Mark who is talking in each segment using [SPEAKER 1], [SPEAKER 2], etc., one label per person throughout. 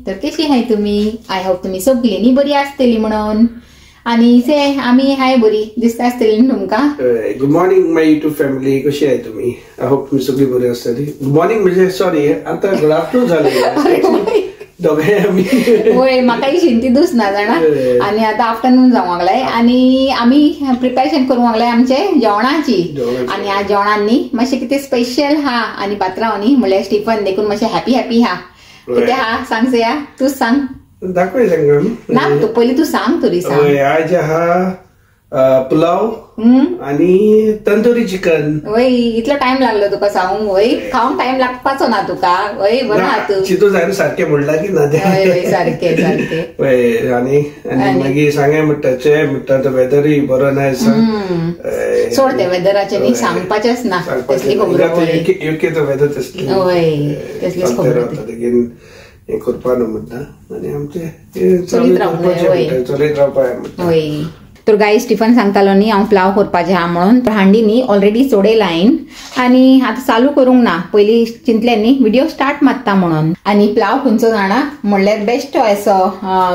[SPEAKER 1] तर कशी आहे तुम्ही? आय होप तुम्ही सगळींनी बरी असतली म्हणून. आणि से आम्ही हाय बरी दिसता असतली तुमका.
[SPEAKER 2] गुड मॉर्निंग माय युट्यूब फॅमिली, कशी आहे तुम्ही? आय होप तुम्ही सगळी बरी असतली. गुड मॉर्निंग म्हणजे सॉरी आता गुड आफ्टरनून झालं दोघे आम्ही.
[SPEAKER 1] होय म्हाकाही शिंती दुसना जाणा आणि आता आफ्टरनून जावंक लागलाय आणि आम्ही प्रिपरेशन करूंक लागलाय आमचे जेवणाची. आणि आज जेवणांनी मातशें कितें स्पेशल हा आणि पात्रांनी म्हणल्यार स्टीफन देखून मातशें हॅपी हॅपी हा. कितें हा सांग सया, तूच सांग.
[SPEAKER 2] दाखवाय सांगा
[SPEAKER 1] ना तू पहिले तू सांग तरी सांग.
[SPEAKER 2] आज हा पुलाव आणि तंदुरी चिकन.
[SPEAKER 1] वय इतलो टाइम लागलो तुका सांगूंक? वय खावंक टाइम लागपाचो ना तुका? वय बरं हा तू
[SPEAKER 2] चितो जायन सारखे म्हणला की ना
[SPEAKER 1] ते सारखे सारखे.
[SPEAKER 2] वय आणि मागीर सांगाय म्हणटाचे म्हणटा तो वेदरय बरो नाय.
[SPEAKER 1] सोड ते वेदराचे न्ही सांगपाचेच ना तसली खबर.
[SPEAKER 2] युके तो वेदर तसली.
[SPEAKER 1] वय तसलीच खबर
[SPEAKER 2] हे करपा न्हू म्हणटा आणि आमचे
[SPEAKER 1] चलीत रावपाय.
[SPEAKER 2] वय
[SPEAKER 1] तर गाई स्टीफन सांगतालो न्ही हांव प्लाव करपाचें हा म्हणून. तर हांडी न्ही ऑलरेडी सोडे लायन आणि आता चालू करूंक ना. पयली चिंतलें न्ही व्हिडिओ स्टार्ट मारता म्हणून. आणि प्लाव खंयचो जाणा म्हणल्यार बेस्ट असो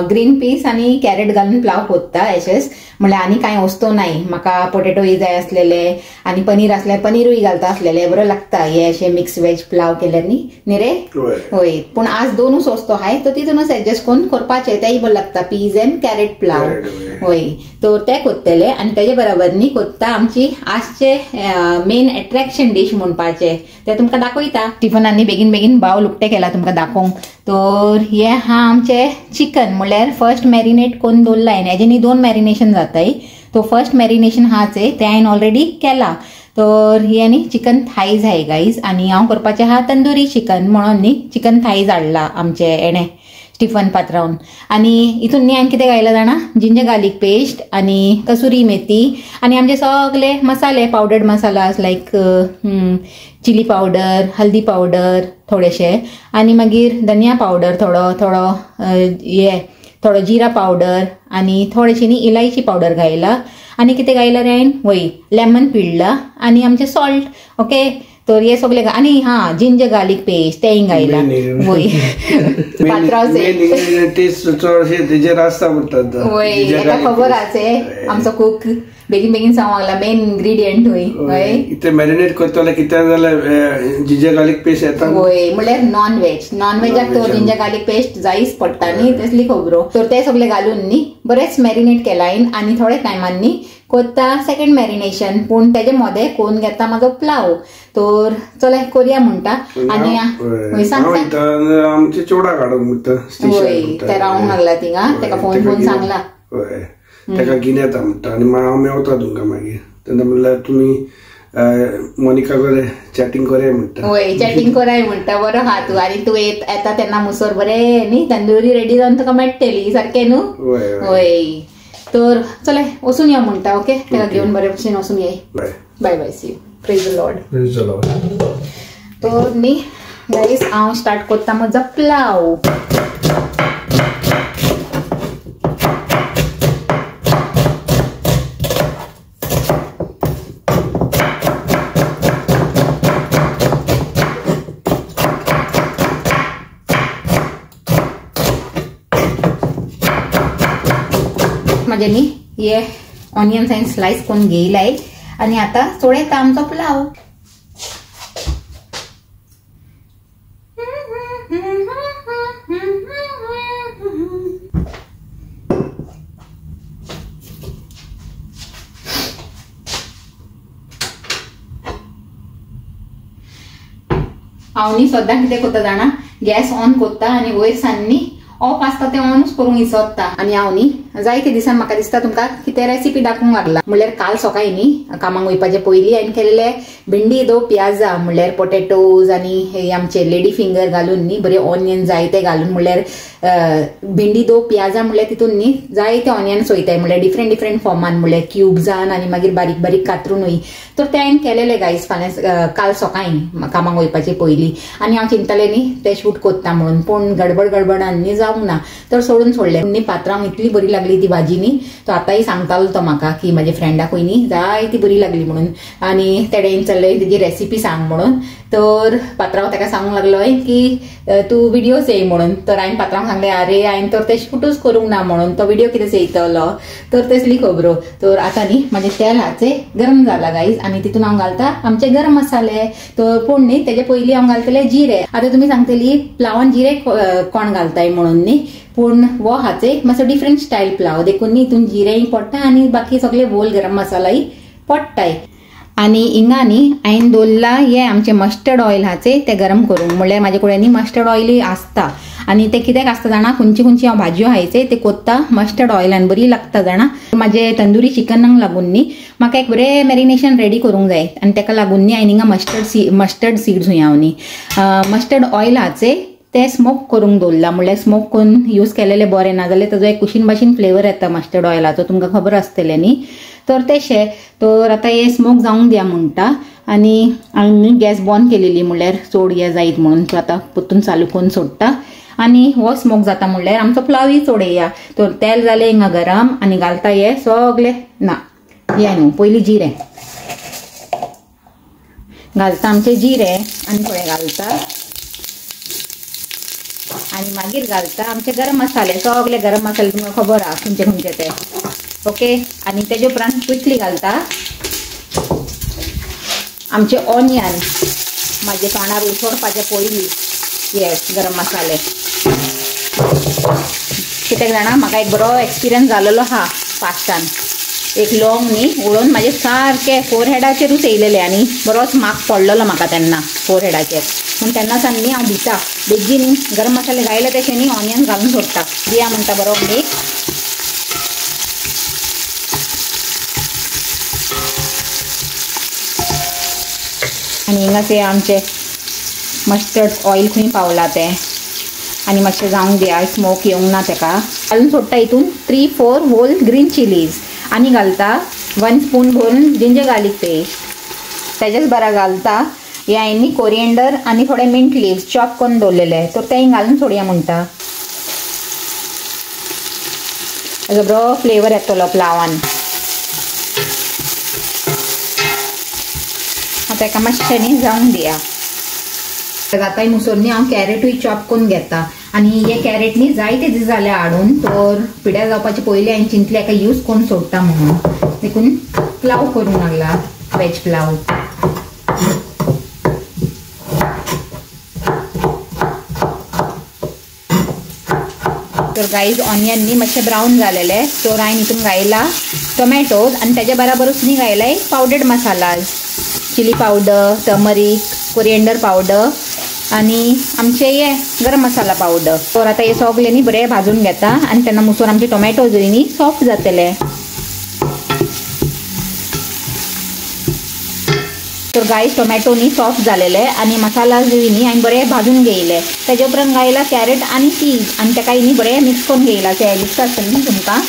[SPEAKER 1] ग्रीन पीस आणि कॅरेट घालून प्लाव कोत्ता एशेच. म्हणल्यार आनी कांय वस्तू नाही. म्हाका पोटेटोय जाय आसलेले आणि पनीर आसल्यार पनीरूय घालता आसलेले. बरो लागता हे अशें मिक्स वेज प्लाव केल्यार न्ही रे. होय पूण आज दोनूच वस्तू आहाय तर तितूनच एडजस्ट करून करपाचे. तेय बरो लागता पीज एंड कॅरेट प्लाव. होय तर ते कोत्तेले आणि तेजे बरोबर न्ही कोत्ता आमची आजचे मेन अट्रॅक्शन डिश म्हणपाचे. ते तुमकां दाखयता. स्टीफनांनी बेगीन बेगीन बाव लुकटे केला तुमकां दाखोवंक. तर हे हा आमचे चिकन म्हणल्यार फर्स्ट मॅरिनेट करून दवरलाय. हेजेनी 2 मॅरिनेशन जाताय. तो फर्स्ट मॅरिनेशन हाच आहे ते हांवें ऑलरेडी केला. तर हे न्ही चिकन थाईज आहे गाईज. आणि हांव करपाचें हा तंदुरी चिकन म्हणून न्ही चिकन थाईज हाडला आमचे एणे स्टीफन पात्रावन. आणि इथून न्ही हांवें कितें घायला जाणा जिंजर गार्लिक पेस्ट आणि कसुरी मेथी आणि आमचे सगळे मसाले पावडर्ड मसालास लायक चिली पावडर, हल्दी पावडर थोडेशे आणि मागीर धनिया पावडर थोडो जिरा पावडर आणि थोडेशी न्ही इलायची पावडर घायला. आणि कितें घायला रे हांवें? वय लेमन पिळला आणि आमचे सॉल्ट. ओके तर हे सगळे आणि हा जिंजर गार्लिक पेस्ट तेय घायला. वय पात्रावचे
[SPEAKER 2] टेस्ट चडशे आसता म्हणटात.
[SPEAKER 1] वय एका खबर आसे आमचो कुक बेगीन बेगीन सांगूंक लागला मेन इन्ग्रेडियंट वय
[SPEAKER 2] इथे मॅरिनेट करतले कित्याक जाल्यार जिंजर गार्लिक पेस्ट येता.
[SPEAKER 1] वय म्हणल्यार नॉनव्हेजाक तो जिंजर गार्लिक पेस्ट जायच पडटा न्ही तसली खबरो. तर ते सगळे घालून न्ही बरेच मॅरिनेट केलाय आणि थोड्या टायमांनी कोत्ता सेकंड मॅरिनेशन. पूण तेजे मध्ये कोण घेता म्हाजो प्लाव. तर चला कोरिया म्हणटा आणि
[SPEAKER 2] आमचे चोडा काडूंक म्हणटा.
[SPEAKER 1] वय ते रावंक लागला थिंगा तेका फोन सांगला
[SPEAKER 2] तेका घेवन येता म्हणटा आणि हांव मेवता तुमकां मागीर. तेन्ना म्हणल्यार तुमी मोनिका कडेन चॅटिंग कराय म्हणटा.
[SPEAKER 1] वय चॅटिंग कराय म्हणटा. बरो हा तू. आणि तू येता तेन्ना मुसोर बरे न्ही तंदुरी रेडी जावन तुका मेळटली सारखे न्हू. वय तर चला वचून या म्हणटा. ओके तेका घेवन बरे भशेन वचून ये. Bye bye see you. Praise the lord.
[SPEAKER 2] Praise the lord.
[SPEAKER 1] तर न्ही गाईस हांव स्टार्ट करता म्हजो प्लाव. म्हणजे न्ही हे ऑनियन्स हांवें स्लायस करून घेयलाय आणि आता सोडयता आमचो प्लाव. हांव न्ही सद्दां कितें करता जाणा गॅस ऑन करता आणि वयर सान्नी ऑफ आसता ते ऑनूच करूंक विसरता. आणि हांव न्ही जायते दिसान म्हाका दिसता तुमकां कितें रेसिपी दाखोवंक लागला. म्हणल्यार काल सकाळी न्ही कामाक वयपाचे पयलीं हांवें केलेले भिंडी दो प्याजा म्हणल्यार पोटेटोज आणि हे आमचे लेडी फिंगर घालून न्ही बरे ऑनियन जायते घालून म्हणल्यार भिंडी दो प्याजा म्हणल्यार तितून न्ही जायते ऑनियन्स वयताय म्हणल्यार डिफरंट फॉर्मान म्हणल्यार क्यूब्सान आणि मागीर बारीक बारीक कातरूनय. तर ते हांवें केलेले गायज काल सकाळी कामाक वयपाचे पयलीं. आणि हांव चिंतलें न्ही ते शूट करता म्हणून पूण गडबडान न्ही जावंक ना तर सोडून सोडलें. न्ही पात्रांक इतली बरी लागली ती भाजी न्ही. तो आतांय सांगतालो तो म्हाका की म्हाज्या फ्रेंडाकूय न्ही जाय ती बरी लागली म्हणून. आणि तेडेन चल्ले तेजी रेसिपी सांग म्हणून. तर पात्रांव ताका सांगूंक लागलोय की तू व्हिडिओज येय म्हणून. तर हांवें पात्रांक सांगलें अरे हांवें तर ते शूटूच करूंक ना म्हणून, तो व्हिडिओ कितें येतलो. तर तसली खबरो. तर आतां न्ही म्हाजें तेल हाचे गरम जाला गाईज आणि तितून हांव घालता आमचे गरम मसाले. तर पूण न्ही तेजे पयलीं हांव घालतले जिरे. आतां तुमी सांगतली प्लावान जिरे कोण घालताय म्हणून न्ही, पूण वो हाचे मातसो डिफरंट स्टायल प्लाव देखून न्ही हितून जिरेय पडटा आणि बाकी सगळे होल गरम मसालाय पडटाय. आणि हिंगा न्ही हांवें दवरला हे आमचे मस्टर्ड ऑयल हाचे ते गरम करूंक. म्हणल्यार म्हाजे कडेन न्ही मस्टर्ड ऑयल आसता आणि ते कित्याक आसता जाणा, खंयची हांव भाजयो हायचे ते कोत्ता मस्टर्ड ऑयलान बरी लागता जाणा. म्हाजे तंदुरी चिकनाक लागून न्ही म्हाका एक बरें मॅरिनेशन रेडी करूंक जाय आणि ताका लागून न्ही हांवें हिंगा मस्टर्ड सीड्स हांव न्ही मस्टर्ड ऑयल हाचे ते स्मोक करूंक दवरला. म्हणल्यार स्मोक करून यूज केलेले बरें ना जाल्यार ताजो एक कुशीन भाशेन फ्लेवर येता मस्टर्ड ऑयलाचो, तुमकां खबर आसतलें न्ही. तर तेशें तर आतां हे स्मोक जावंक दिया म्हणटा आणि हांवें गॅस बंद केलेली म्हणल्यार चड हे जायत म्हणून. तर आतां परतून चालू करून सोडटा आणि हो स्मोक जाता म्हणल्यार आमचो प्लावय चड येया. तर तेल जालें हिंगा गरम आणि घालता हे सगळे ना हे न्हू पयलीं जिरे घालता आमचे जिरे आणि थोडे घालता आणि मागीर घालता आमचे गरम मसाले. सगळे गरम मसाले तुमकां खबर आहा खंयचे खंयचे ते. ओके. आणि तेजे उपरांत क्विकली घालता आमचे ऑनियन म्हाजे तोंडार उसोडपाचे पयलीं हे गरम मसाले. कित्याक जाणा म्हाका एक बरो एक्सपिरियन्स जालेलो हा पास्तान. एक लॉंग न्ही उडोवन म्हाजे सारके फोरहेडाचेरूच येयलेले आनी बरोच माग पडलेलो म्हाका तेन्ना फोरहेडाचेर. पूण तेन्ना सान न्ही हांव भिता बेगीन गरम मसाले घायले तशें न्ही ऑनियन घालून सोडटा. दिया म्हणटा बरो मीठ आणि हिंगाचे आमचे मस्टर्ड ऑयल खंय पावला ते आणि मातशें जावंक दिया स्मोक येवंक ना ताका. घालून सोडटा हितून 3-4 होल ग्रीन चिलीज आणि घालता 1 स्पून भरून जिंजर गार्लिक पेस्ट. तेजेच बरा घालता हे हांवें कोरिएंडर आणि थोडे मिंट लिव्स चॉप करून दवरलेले तर ते घालून सोडया म्हणटा. ताजो बरो फ्लेवर येतलो प्लावान. आता एका मातशें न्ही जावंक दिया. जाताय मुसोर न्ही हांव कॅरेटूय चॉप करून घेता आणि हे कॅरेट न्ही जायते दीस जाले हाडून. तर पिड्यार जावपाचे पयलीं हांवें चिंतलें एका यूज करून सोडटा म्हणून. देखून प्लाव करूंक लागला वेज प्लाव. तर गाईज ऑनियन न्ही मातशें ब्रावन जालेले तर हांवें हितून घायला टोमॅटोज आणि तेज्या बराबरूच न्ही घायलाय powdered masala, chilli powder, turmeric, coriander powder आणि आमचे हे गरम मसाला पावडर. तर आता हे सगळे न्ही बरें भाजून घेता आणि तेन्ना मुसोर आमचे टोमॅटोज न्ही सॉफ्ट जातले. तर गाईज टोमॅटो न्ही सॉफ्ट जालेले आणि मसाला न्ही हांवें बरें भाजून घेयले. तेजे उपरांत घायला कॅरेट आणि चीज आणि ताका न्ही बरें मिक्स करून घेयला. ते दिसता आसतलें न्ही तुमकां.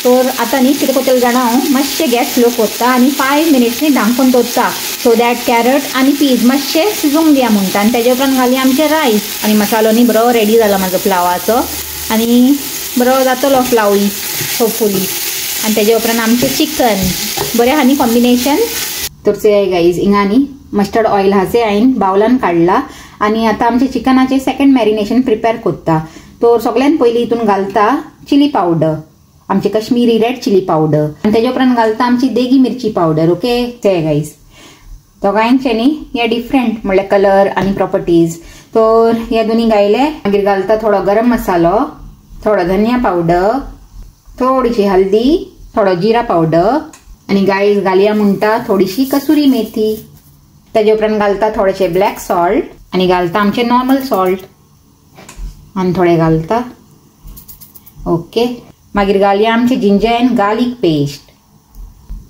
[SPEAKER 1] तर आतां न्ही कितें करतलें जाणा हांव मातशें गॅस स्लो करता आणि 5 मिनिट्स न्ही धांकून दवरता सो दॅट कॅरट आणि पीज मातशें शिजोवंक दिया म्हणटा. आणि तेजे उपरांत घालया आमचे रायस आणि मसालो न्ही बरो रेडी जाला म्हाजो प्लावाचो आणि बरो जातलो प्लावय होपफुली. आणि तेजे उपरांत आमचें चिकन बरें आहा न्ही कॉम्बिनेशन. तर ते गाईज हिंगा न्ही मस्टर्ड ऑयल हाचे हांवें बावलान काडला आणि आता आमचे चिकनाचे सेकंड मॅरिनेशन प्रिपेअर करता. तर सगळ्यान पयलीं हितून घालता चिली पावडर आमची कश्मीरी रेड चिली पावडर आणि तेजे उपरांत घालता आमची देगी मिरची पावडर. ओके. ते गाईज दोगांयचे न्ही हे डिफरंट म्हणल्यार कलर आणि प्रॉपर्टीज. तर हे दोन्ही घायले मागीर घालता थोडो गरम मसालो, थोडो धनिया पावडर, थोडीशी हल्दी, थोडो जिरा पावडर आणि गाईज घालया म्हणटा थोडीशी कसुरी मेथी. तेजे उपरांत घालता थोडेशे ब्लॅक सॉल्ट आणि घालता आमचे नॉर्मल सॉल्ट आणि थोडे घालता. ओके. मागीर घालया आमचे जिंजर एंड गार्लिक पेस्ट.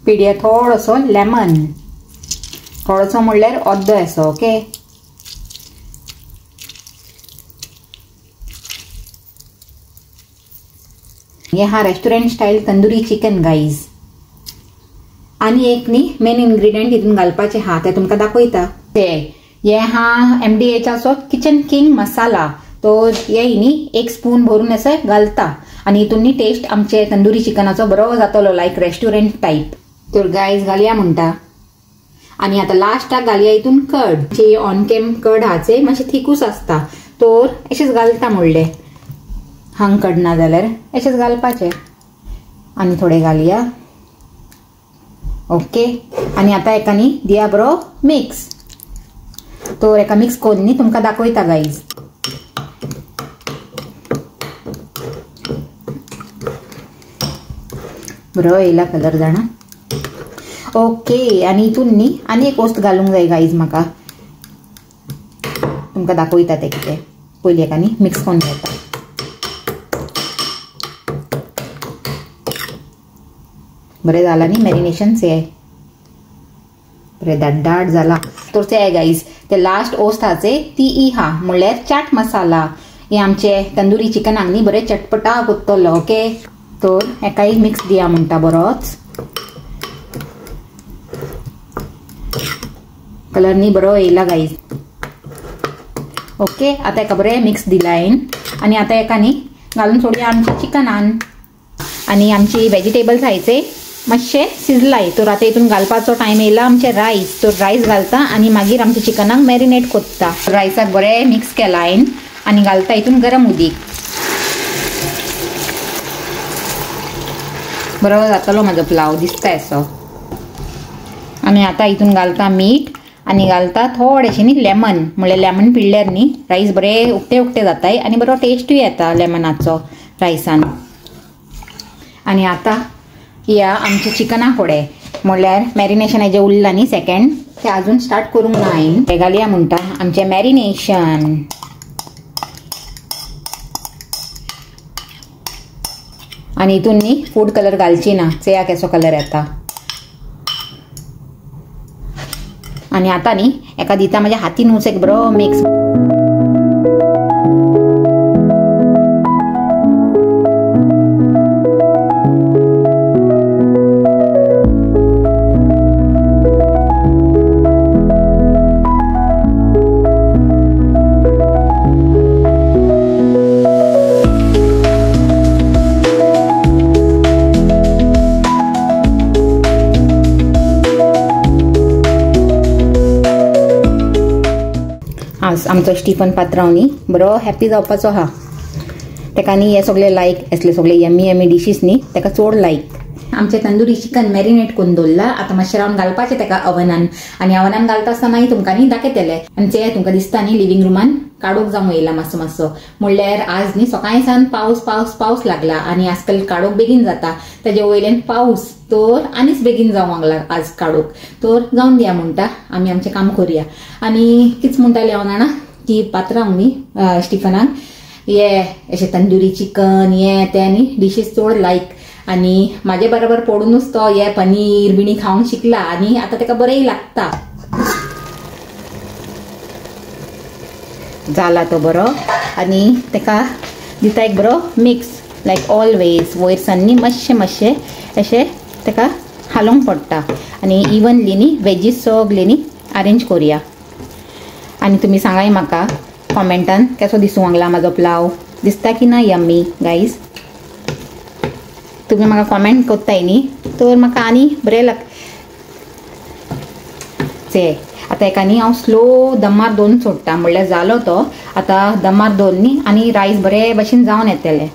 [SPEAKER 1] पिड्या थोडोसो लेमन, थोडोसो म्हणल्यार अर्दो असो. ओके. हे हा restaurant style tandoori chicken guys. आणि एक न्ही मेन इन्ग्रेडियंट हितून घालपाचे हा ते तुमकां दाखयता. ते हे हा MDHचो किचन किंग मसाला. तो हे न्ही 1 स्पून भरून असं घालता आणि हितून न्ही टेस्ट आमचे तंदुरी चिकनाचो बरो जातलो लायक रेस्टॉरंट टाईप. तर गाईज घालया म्हणटा आणि आता लास्टाक घालया हितून कर्ड. जे ऑन कॅम कर्ड हाचे मातशे थिकूच आसता, तर अशेंच घालता म्हणले. हांग कर्ड ना जाल्यार अशेंच घालपाचे आणि थोडे घालया. ओके. आणि आता एका न्ही दिया बरो मिक्स. तर एका मिक्स करून न्ही तुमकां दाखयता गाईज. बरो येयला कलर जाणा. ओके. आणि हितून न्ही आनी एक वस्त घालूंक जाय गाईज म्हाका. तुमकां दाखयता ते कितें. पयलीं एका न्ही मिक्स करून घेता. बरें जाला न्ही मॅरिनेशन से बरें दाट जाला. तर ते गाईज ते लास्ट ओस्ट हाचे ती ई हा म्हणल्यार चाट मसाला. हे आमचे तंदुरी चिकनाक न्ही बरें चटपटा कोत्तलो. ओके. तर एकाय मिक्स दिया म्हणटा बरोच. कलर न्ही बरो येयला गाईज. ओके. आता एका बरें मिक्स दिला हांवें. आणि आता एका न्ही घालून सोडया आमच्या चिकनान. आणि आमची व्हेजिटेबल्स हायचे मातशे शिजलाय. तर आता हितून घालपाचो टायम येयला आमचे रायस. तर रायस घालता आणि मागीर आमच्या चिकनाक मॅरिनेट कोत्ता. रायसाक बरें मिक्स केला हांवें आणि घालता हितून गरम उदीक. बरो जातलो म्हाजो पुलाव दिसता असो. आणि आता हितून घालता मीठ आणि घालता थोडेशे न्ही लेमन. म्हणल्यार लेमन पिळ्ळ्यार न्ही रायस बरें उकते जाताय आणि बरो टेस्टूय येता लेमनाचो रायसान. आणि आता या आमचे चिकना फोडे म्हणल्यार मॅरिनेशन हेजे उरला न्ही सेकंड ते अजून स्टार्ट करूंक ना हांवें. ते घालया म्हणटा आमचे मॅरिनेशन. आणि हितून न्ही फूड कलर घालची ना. चेया केसो कलर येता. आणि आता न्ही एका दिता माझ्या हातीनूच एक बरो मिक्स. आमचो स्टीफन पात्रांव बरो हॅपी जावपाचो हा. तेका न्ही हे सगळे लायक असले सगळे यमी डिशीस न्ही तेका चड लायक. आमचे तंदुरी चिकन मॅरिनेट करून दवरला. आता मातशें रावन घालपाचें तेका अवनान. आणि अवनान घालता आसतना तुमकां न्ही दाखयतले. आणि ते तुमकां दिसता न्ही लिव्हिंग रूमान काडोक जावं येयला मातसो. म्हणल्यार आज न्ही सकाळी सान पावस लागला आणि आजकाल काडोक बेगीन जाता. तेजे वयल्यान पावस तर आनीच बेगीन जावंक लागला आज काडोक. तर जावन दिया म्हणटा आमी आमचें काम करुया. आणि कितें म्हणटाले हांव जाणा की पात्रांक न्ही स्टीफनाक हे अशें तंदुरी चिकन हे ते न्ही डिशीस चड लायक. आणि म्हाजे बरोबर पडूनच तो हे पनीर बिणी खावंक शिकला आणि आता तेका बरेंय लागता. जाला तो बरो. आणि तेका दिता एक बरो मिक्स लायक ऑलवेज. वयर सन्नी मातशें अशें तेका हालोवंक पडटा. आणि इवनली न्ही वेजीस सगळे न्ही अरेंज करुया. आणि तुमी सांगाय म्हाका कॉमेंटान कसो दिसूंक लागला म्हाजो पुलाव. दिसता की ना यम्मी गाईज. तुम्ही म्हाका कॉमेंट करताय न्ही तर म्हाका आनी बरें लागचे. आता एका न्ही हांव स्लो दमार दवरून सोडटा. म्हणल्यार जालो तो. आता दमार दवरून न्ही आणि रायस बरे भशेन जावन येतले.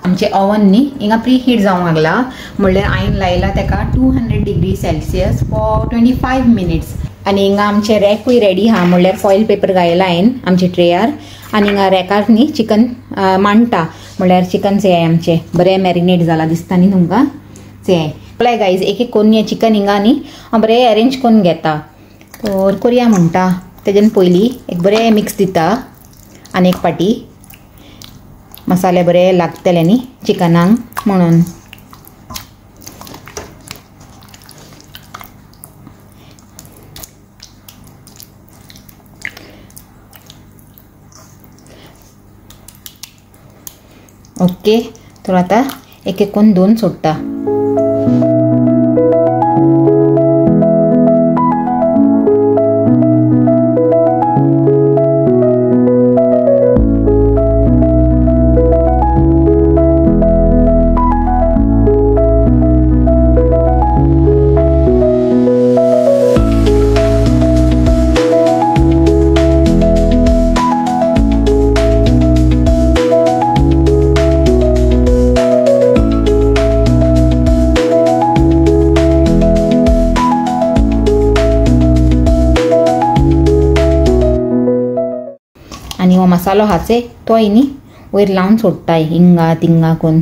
[SPEAKER 1] आमचे ओवन न्ही हिंगा प्री हीट जावंक लागला. म्हणल्यार हांवें लायला तेका 200 डिग्री सेल्सियस फॉर 25 मिनिट्स. आणि हिंगा आमचे रॅकूय रेडी हा. म्हणल्यार फॉईल पेपर घायला हांवें आमचे ट्रेयार. आणि हिंगा रॅकार न्ही चिकन मांडटा. म्हणल्यार चिकन जे आमचे बरें मॅरिनेट जाला दिसता न्ही तुमकां जे. पळय गायज एक करून चिकन हिंगा न्ही हांव बरें अरेंज करून घेता. तर करया म्हणटा. तेज्यान पयलीं एक बरें मिक्स दिता. आनी एक पाटी मसाले बरें लागतले न्ही चिकनाक म्हणून. ओके. तर आता एक करून दोन सोडटा. मसालो हाचे तोय न्ही वयर लावन सोडटाय हिंगा तिंगा कोण.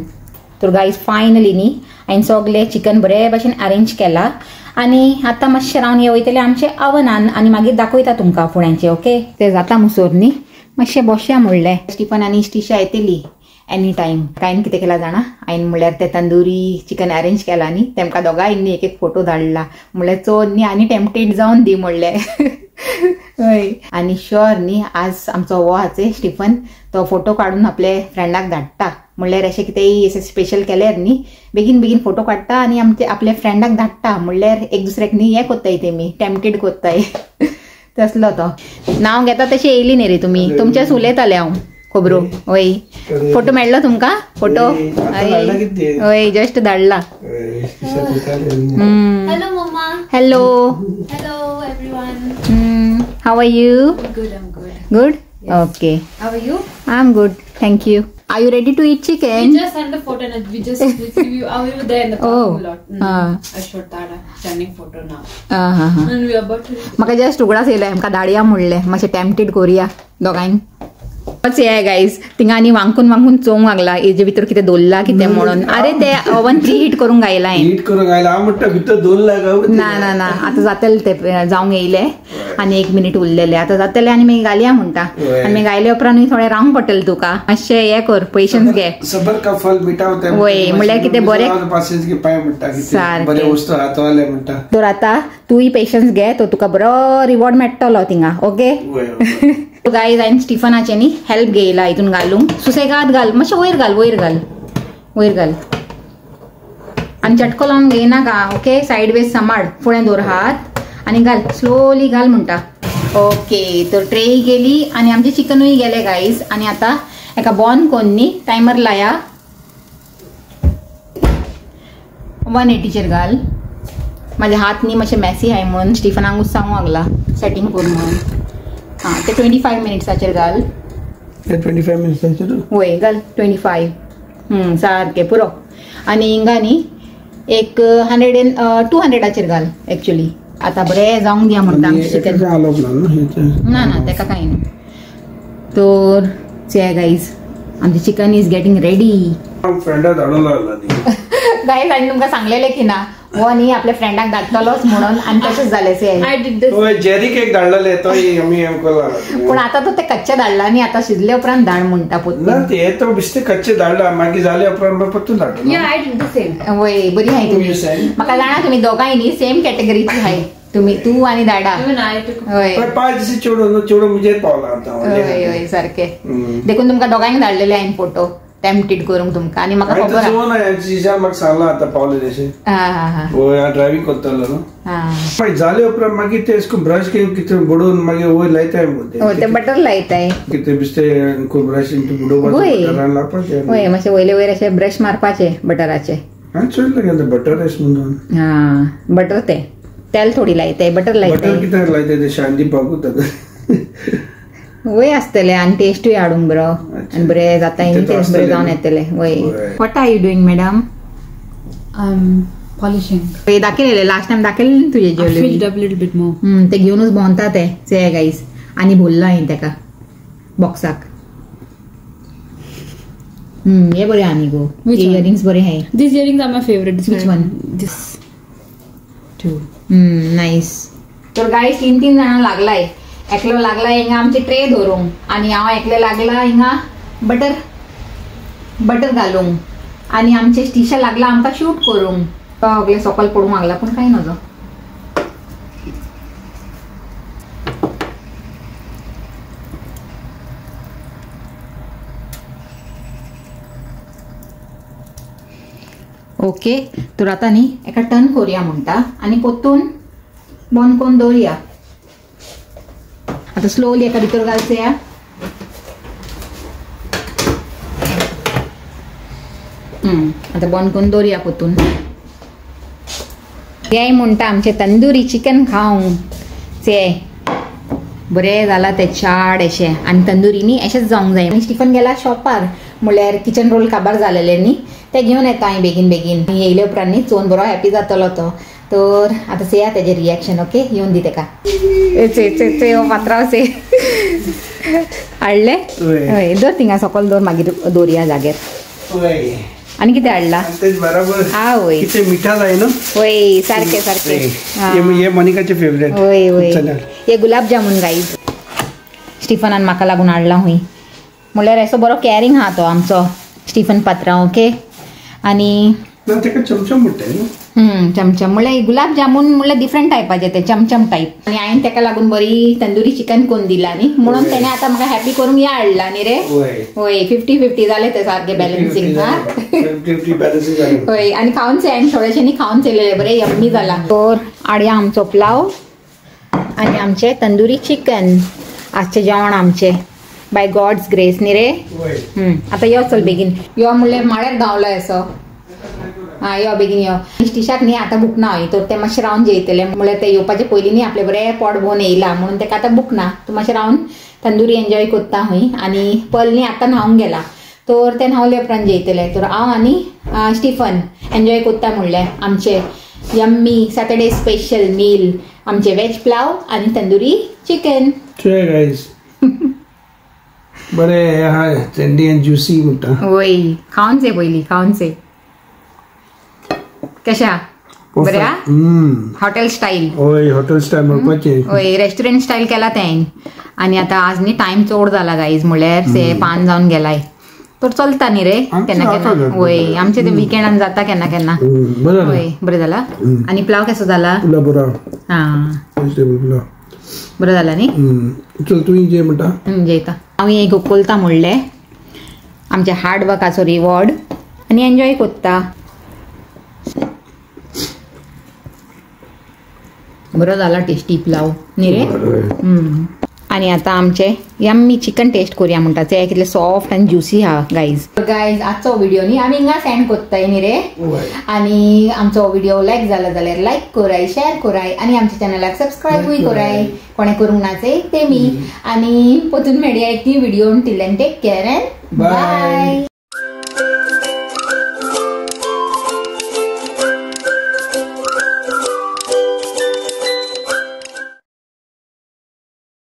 [SPEAKER 1] तर गायज फायनली न्ही हांवें सगळें चिकन बरे भशेन अरेंज केला आनी आतां मातशें रावन हे वयतले आमचे अवनान आनी मागीर दाखयता तुमकां फुड्यांचे. ओके ते जाता मुसोर न्ही मातशें बसया म्हणलें. स्टीफन आनी स्टिशा येतली एनी टायम. हांवें कितें केलां जाणा हांवें म्हणल्यार ते तंदुरी चिकन अरेंज केला न्ही तेमकां दोगांयनी एक एक फोटो धाडला म्हणल्यार चोर न्ही आनी टेम्पटेड जावन दी म्हणलें. हय आनी श्योर न्ही आज आमचो हो हाचे स्टीफन तो फोटो काडून आपले फ्रेंडाक धाडटा म्हणल्यार अशें कितेंय अशें स्पेशल केल्यार न्ही बेगीन बेगीन फोटो काडटा आनी आमचे आपल्या फ्रेंडाक धाडटा म्हणल्यार एक दुसऱ्याक न्ही हें कोत्ताय तेमी टेम्पटेड कोत्ताय. तसलो तो नांव घेता तशें येयली न्ही रे तुमी तुमचेच उलयताले हांव खबरो. वय फोटो मेळ्ळो तुमकां फोटो वय जस्ट धाडला.
[SPEAKER 3] Hello, Mama.
[SPEAKER 1] Hello
[SPEAKER 3] Hello, everyone.
[SPEAKER 1] How are you?
[SPEAKER 3] Good, I'm good.
[SPEAKER 1] Good okay
[SPEAKER 3] How are you?
[SPEAKER 1] I am good thank you. Are you ready to eat chicken?
[SPEAKER 3] We just had the photo and we just we were there in the parking lot. I showed that standing photo now. And we are about to.
[SPEAKER 1] म्हाका just उगडास येयले आमकां धाडया म्हणलें मातशें tempted करुया दोगांक. हे guys थिंगा आनी वांकून वांकून चोवंक लागला हेजे भितर कितें दवरला कितें म्हणून. अरे ते ओवन प्री हीट करूंक गायला
[SPEAKER 2] हीट करूंक गायला हांव म्हणटा भितर दवरला
[SPEAKER 1] ना ना ना आतां जातले ते जावंक येयले आनी 1 मिनीट उरलेले आतां जातले आनी मागीर घालया म्हणटा आनी मागीर गायले उपरांत थोडें रावंक पडटलें तुका मातशें हें कर पेशन्स घे.
[SPEAKER 2] सबर का फल मिटावता
[SPEAKER 1] वय म्हणल्यार कितें बरें
[SPEAKER 2] पासियन्स घे पाय म्हणटा कितें बरें वस्तू हातावले म्हणटा.
[SPEAKER 1] तर आतां तूंय पेशन्स घे तो तुका बरो रिवॉर्ड मेळटलो थिंगा. ओके गायज हांवें स्टिफनाचे न्ही हेल्प घेयला हितून घालूंक. सुसेगाद घाल मातशें वयर घाल वयर घाल वयर घाल आनी चटको लावन घेयनाका. ओके सायड वेज सांबाळ फुडें दवर हात आनी घाल स्लोली घाल म्हणटा. ओके तर ट्रेय गेली आनी आमचे चिकनूय गेले गायज. आनी आतां एका बॉन कोन न्ही टायमर लाया 180चेर घाल. म्हाजे हात न्ही मातशे मॅसी आहाय म्हणून स्टिफनाकूच सांगूंक लागला सेटींग कर म्हणून. हां ते 25 मिनिट्साचेर घाल.
[SPEAKER 2] 25 मिनिट्साचेर
[SPEAKER 1] वय घाल 25 सारकें पुरो. आनी हिंगा न्ही एक 200चेर घाल एक्चुअली. आतां बरें जावंक दिया म्हणटा चिकन. ना ना तेका कांय ना. तर चे गायज आमचें चिकन इज गेटिंग रेडी.
[SPEAKER 2] फ्रेंडा धाडूंक लागला
[SPEAKER 1] गायज हांवें तुमकां सांगलेलें की ना हो न्ही आपल्या फ्रेंडाक धाडटलोच म्हणून आनी तशेंच जालें से.
[SPEAKER 3] I did this.
[SPEAKER 2] जेरीक एक धाडलेले तो आमी
[SPEAKER 1] पूण आतां तो ते कच्चे धाडला न्ही आतां शिजले उपरांत धाड म्हणटा पोतू.
[SPEAKER 2] ना ते तो बिस्ते कच्चे धाडला मागीर जाले उपरांत परतून धाडलो.
[SPEAKER 3] Yeah, I did the same.
[SPEAKER 1] वय बरी हाय तुमी. म्हाका जाणा तुमी दोगांय न्ही सेम कॅटेगरीची हाय तुमी तू आनी दाडा.
[SPEAKER 3] Even I took.
[SPEAKER 1] वय
[SPEAKER 2] 5 दीस चेडो म्हणजे पावला आतां.
[SPEAKER 1] वय वय सारकें देखून तुमकां दोगांयक धाडलेले हांवें फोटो टेम्पटेड करूंक तुमकां आनी म्हाका खबर
[SPEAKER 2] आहा म्हाका सांगला आतां पावले तशें. वय ड्रायव्हिंग करतलो न्हू मागीर जाले उपरांत मागीर ते ब्रश घेवन कितें बुडोवन मागीर वयर लायताय
[SPEAKER 1] ते बटर लायताय
[SPEAKER 2] कितें बिस्ते ब्रश बुडोवपाचें लावपाचें.
[SPEAKER 1] वय मातशें वयले वयर अशें ब्रश मारपाचे बटराचे.
[SPEAKER 2] हांवें चोयलें गेलें बटर एश म्हणून.
[SPEAKER 1] हां बटर ते तेल थोडी लायताय बटर लायताय.
[SPEAKER 2] बटर कित्याक लायताय ते शान दिवपाकूच आतां.
[SPEAKER 1] वय आसतले आनी टेस्टूय हाडूंक बरो आनी बरें जाता टेस्ट बरें जावन येतले. वय what are you doing madam?
[SPEAKER 3] Polishing.
[SPEAKER 1] हे दाखयलेले लास्ट टायम दाखयलें न्ही तुजे
[SPEAKER 3] I
[SPEAKER 1] jewellery.
[SPEAKER 3] filled up a little bit more.
[SPEAKER 1] ते घेवनूच भोंवता ते गायज आनी भरला हांवें तेका बॉक्साक. हे बरें आनी गो इयरिंग्स बरें हाय.
[SPEAKER 3] These earrings are my favorite.
[SPEAKER 1] Which one?
[SPEAKER 3] This. 2.
[SPEAKER 1] Nice. तर गायज 3 जाणां लागलाय. एकलो लागला हिंगा आमचे ट्रे धरूंक आनी हांव एकले लागला हिंगा बटर घालूंक आनी आमचे स्टिशा लागला आमकां शूट करूंक. सगळे सकयल पडूंक लागला पूण कांय नजो. ओके तर आतां न्ही एका टर्न करुया म्हणटा आनी पोत्तून बंद करून दवरया. आता स्लोली एका भितर घालचे. आता बंद करून दवरया पोतून. ते म्हणटा आमचे तंदुरी चिकन खावंक चे बरें जाला ते चाड अशें आनी तंदुरी न्ही अशेंच जावंक जाय. स्टिफन गेला शॉपार म्हणल्यार किचन रोल काबार जालेले न्ही ते घेवन येता हांवें बेगीन बेगीन येयले उपरांत न्ही चोवन बरो हॅपी जातलो तो. तर आता चेया तेजे रिएक्शन. ओके येऊन दी तेका पात्रावसे हाडले दर थिंगा सकल दर मागीर दोरया जाग्यार. आणि कितें हाडला हा वय
[SPEAKER 2] मिठा जाय न्हू.
[SPEAKER 1] वय सारखे सारखे
[SPEAKER 2] हे मोनिकाचे फेवरेट.
[SPEAKER 1] वय वय हे गुलाब जामुन गाईज स्टीफनान म्हाका लागून हाडला हुंय. म्हणल्यार असो बरो कॅरिंग हा तो आमचो स्टीफन पात्रांव. ओके आणि
[SPEAKER 2] चमचम म्हणटा
[SPEAKER 1] चमचम म्हणल्यार गुलाब जामुन म्हणल्यार डिफरंट टायपाचे ते चमचम टायप. आणि हांवें तेका लागून बरी तंदुरी चिकन करून दिला न्ही म्हणून तेणे आता म्हाका हॅपी करून या हाडला न्ही रे. होय 50-50 जाले ते सारखे बॅलन्सिंग. होय आणि खावन चेन थोडेशे न्ही खावन चेलेले बरे यम्मी जाला. तर हाडया आमचो प्लाव आणि आमचे तंदुरी चिकन आजचे जेवण आमचे बाय गॉड्स ग्रेस न्ही रे. आता यो चल बेगीन यो म्हणल्यार माळ्यार गावलाय असो. हा यो बेगीन यो. स्टिशाक न्ही आता बूक ना हय तर ते मातशें रावन जेयतले म्हणल्यार ते येवपाचे पयलीं न्ही आपले बरे पोट भोवन येयला म्हणून तेका आतां बूक ना. तूं मातशें रावन तंदुरी एन्जॉय कोत्ता हय. आणि पल न्ही आतां न्हावंक गेला तर ते न्हावले उपरांत जेयतले. तर हांव आनी स्टीफन एन्जॉय कोत्ता म्हणलें आमचे यम्मी सॅटर्डे स्पेशल मील आमचे वेज प्लाव आणि तंदुरी चिकन.
[SPEAKER 2] बरे हाय टेंडी एंड ज्युसी म्हणटा.
[SPEAKER 1] वय खावन चे पयलीं खावन चे कशा बऱ्या हॉटेल स्टाईल.
[SPEAKER 2] होय हॉटेल स्टाईल म्हणपाचे.
[SPEAKER 1] होय रेस्टॉरंट स्टाईल केला तें. आणि आता आज न्ही टाइम चोड जाला गाईज म्हणल्यार 5 जावन गेलाय तर चलता न्ही रे केन्ना केन्ना. होय आमचे ते विकेंडान जाता केन्ना केन्ना. होय बरें जाला. आणि प्लाव कसो जाला हा बरो जाला न्ही.
[SPEAKER 2] चल तूं जे म्हणटा
[SPEAKER 1] जेयता हांव एक उकलता म्हणलें आमच्या हार्ड वर्काचो रिवॉर्ड आणि एन्जॉय कोत्ता. बरो जाला टेस्टी प्लाव न्ही रे. आणि आता आमचे यम्मी चिकन टेस्ट करूया म्हणटा ते कितले सॉफ्ट आनी ज्युसी हा गाईज. गाईज आजचो व्हिडिओ न्ही आमी हिंगा सेंड कोत्ताय न्ही रे. आणि आमचो व्हिडिओ लायक जाला जाल्यार लायक कराय शेअर कराय आणि आमच्या चॅनलाक सबस्क्राईबूय कराय कोणे करूंक नाचे तेमी. आणि परतून मेळया एक new video till then take care and bye.